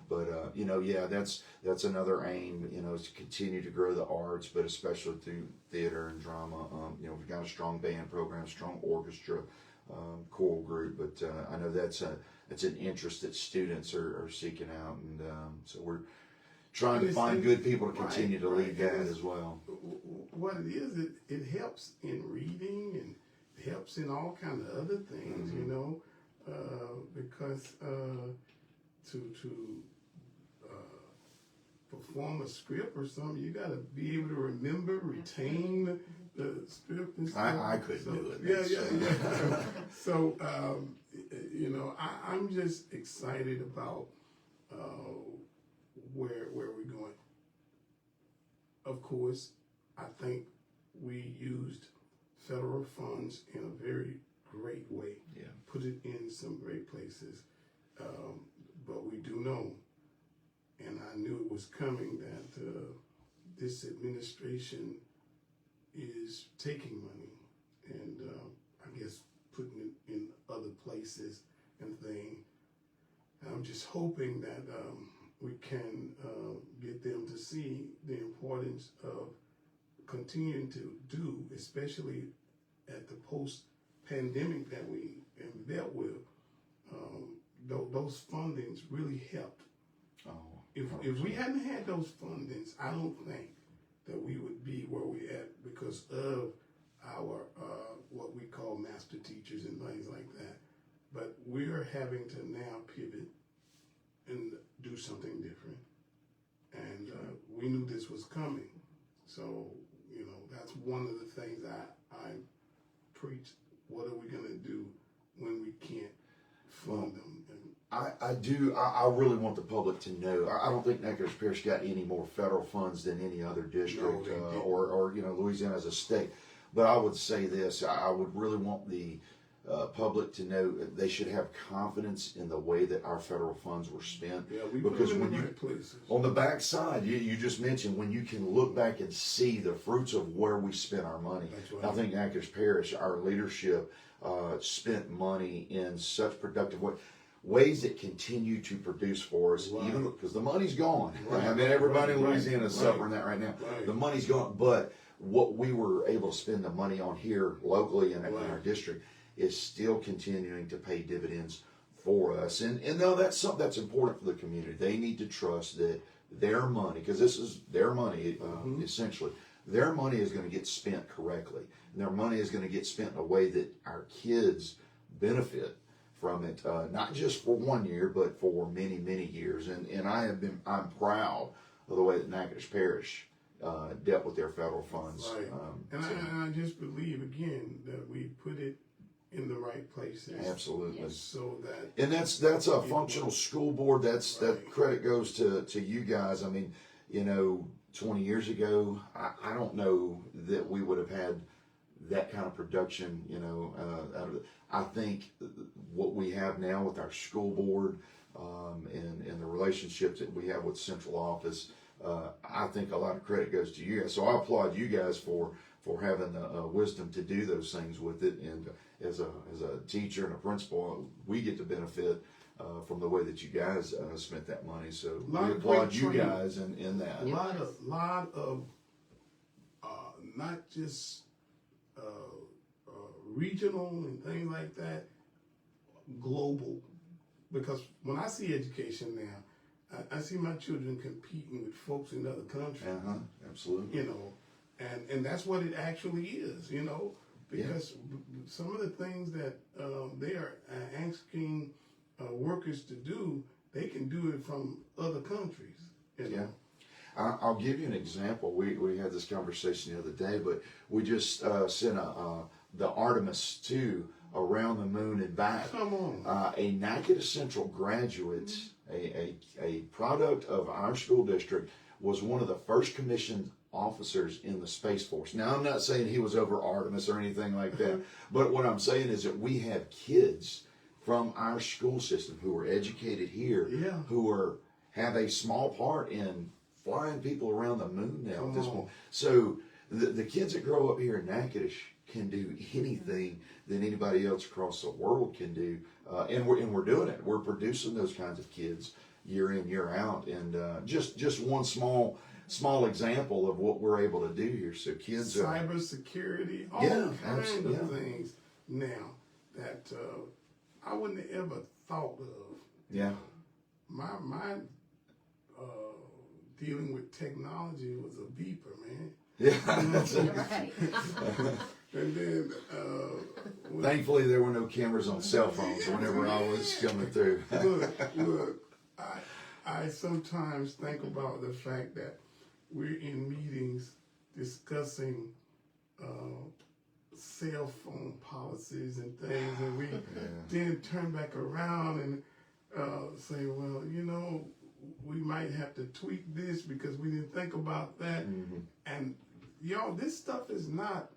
But you know, yeah, that's another aim, you know, is to continue to grow the arts, but especially through theater and drama. You know, we've got a strong band program, strong orchestra, choral group, but I know that's an interest that students are seeking out, and so we're trying to find good people to continue to lead that as well. What it is, it helps in reading, and it helps in all kind of other things, you know, because to perform a script or something, you got to be able to remember, retain the script and stuff. I couldn't do it. Yeah. So, you know, I'm just excited about where we're going. Of course, I think we used federal funds in a very great way. Yeah. Put it in some great places. But we do know, and I knew it was coming, that this administration is taking money and I guess putting it in other places and things. I'm just hoping that we can get them to see the importance of continuing to do, especially at the post-pandemic that we dealt with. Those fundings really helped. If we hadn't had those fundings, I don't think that we would be where we're at because of our what we call master teachers and things like that. But we're having to now pivot and do something different. And we knew this was coming. So, you know, that's one of the things I preach. What are we going to do when we can't fund them? I really want the public to know. I don't think Natchitoches Parish got any more federal funds than any other district, or you know, Louisiana as a state. But I would say this: I would really want the public to know that they should have confidence in the way that our federal funds were spent. Yeah, we because put them when in the you right places. on the back side, you just mentioned when you can look back and see the fruits of where we spent our money. That's right. I think Natchitoches Parish, our leadership, spent money in such productive ways that continue to produce for us, even because the money's gone. I mean, everybody in Louisiana is suffering that right now. The money's gone, but what we were able to spend the money on here locally and in our district is still continuing to pay dividends for us. And no, that's something that's important for the community. They need to trust that their money, because this is their money, essentially, their money is going to get spent correctly. And their money is going to get spent in a way that our kids benefit from it, not just for 1 year, but for many, many years. And I'm proud of the way that Natchitoches Parish dealt with their federal funds. Right. And I just believe, again, that we put it in the right places. Absolutely. So that. And that's a functional school board. That credit goes to you guys. I mean, you know, 20 years ago, I don't know that we would have had that kind of production, out of it. I think what we have now with our school board, and the relationships that we have with central office, I think a lot of credit goes to you guys. So I applaud you guys for having the wisdom to do those things with it. And as a teacher and a principal, we get to benefit from the way that you guys spent that money. So we applaud you guys in that. A lot of not just regional and things like that, global. Because when I see education now, I see my children competing with folks in other countries. Absolutely. And that's what it actually is, because some of the things that they are asking workers to do, they can do it from other countries. Yeah. I'll give you an example. We had this conversation the other day, but we just sent the Artemis 2 around the moon and back. Come on. A Natchitoches Central graduate, a product of our school district, was one of the first commissioned officers in the Space Force. Now, I'm not saying he was over Artemis or anything like that, but what I'm saying is that we have kids from our school system who are educated here, who have a small part in flying people around the moon now at this point. So the kids that grow up here in Natchitoches can do anything that anybody else across the world can do, and we're doing it. We're producing those kinds of kids year in, year out, and just one small example of what we're able to do here. So kids, cybersecurity, all kinds of things now that I wouldn't have ever thought of. Yeah. My dealing with technology was a beeper, man. Yeah. Right. And then, Thankfully, there were no cameras on cell phones whenever I was coming through. look, I sometimes think about the fact that we're in meetings discussing cell phone policies and things, and we then turn back around and say, well, we might have to tweak this because we didn't think about that. And this stuff is not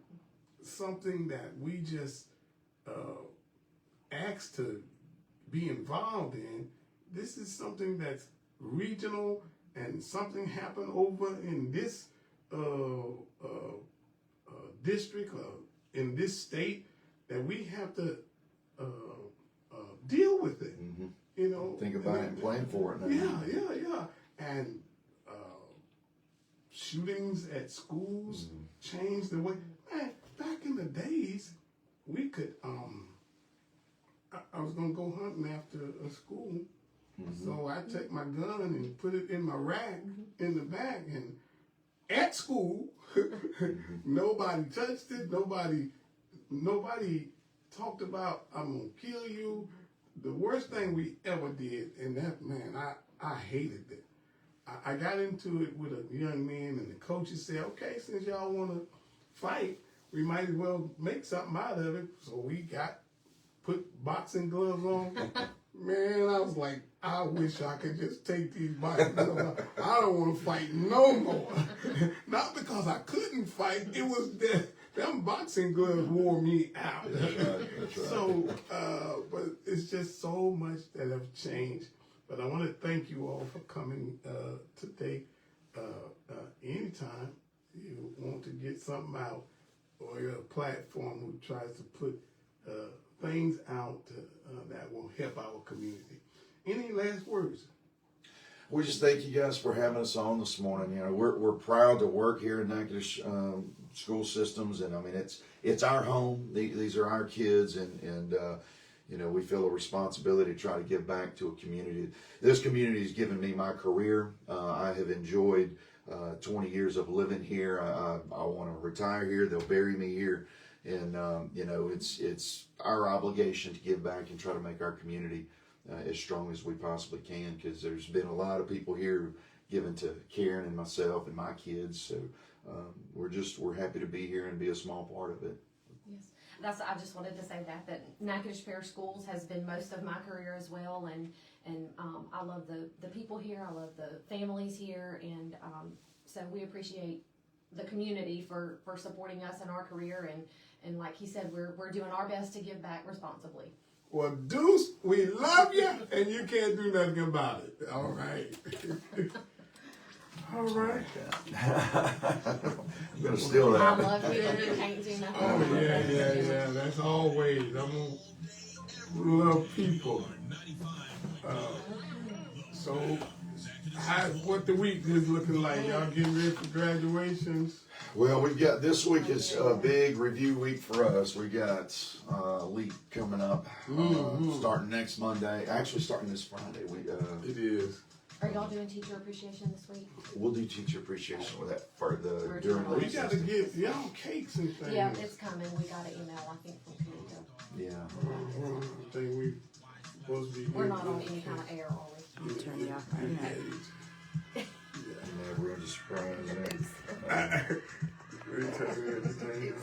something that we just ask to be involved in. This is something that's regional, and something happened over in this district or in this state that we have to deal with it. Think about it and plan for it now. Yeah. And shootings at schools changed the way. Man, back in the days, we could. I was gonna go hunting after a school, so I take my gun and put it in my rack in the back, and at school, nobody touched it. Nobody talked about I'm gonna kill you. The worst thing we ever did, and that, man, I hated it. I got into it with a young man, and the coaches said, okay, since y'all want to fight, we might as well make something out of it. So we put boxing gloves on. Man, I was like, I wish I could just take these boxing gloves off. I don't want to fight no more. Not because I couldn't fight, it was that them boxing gloves wore me out. That's right. So, but it's just so much that have changed. But I want to thank you all for coming today. Anytime you want to get something out, or you're a platform who tries to put things out that will help our community. Any last words? We just thank you guys for having us on this morning. We're proud to work here in Natchitoches school systems, and I mean it's our home. These are our kids, and we feel a responsibility to try to give back to a community. This community has given me my career. I have enjoyed 20 years of living here. I want to retire here. They'll bury me here, and it's our obligation to give back and try to make our community as strong as we possibly can, because there's been a lot of people here given to Caron and myself and my kids. So we're happy to be here and be a small part of it. Yes, I just wanted to say that Natchitoches Parish Schools has been most of my career as well, and I love the people here. I love the families here, and so we appreciate the community for supporting us in our career And like he said, we're doing our best to give back responsibly. Well, Deuce, we love you, and you can't do nothing about it. All right. All right. I'm gonna steal I that. love you, and you can't do nothing. Oh, about yeah, it. yeah. That's always. I'm gonna love people. So, what the week is looking like? Y'all getting ready for graduations? Well, we've got, this week is a big review week for us. We got LEAP coming up, starting next Monday. Actually, starting this Friday. It is. Are y'all doing teacher appreciation this week? We'll do teacher appreciation with that for the We're during doing We the got to get y'all cakes and things. Yeah, it's coming. We got an email, I think, from Tamika. Yeah. I think we supposed to be. We're not on any kind of air, are we? Turn you off right now. Never a surprise. We turn everything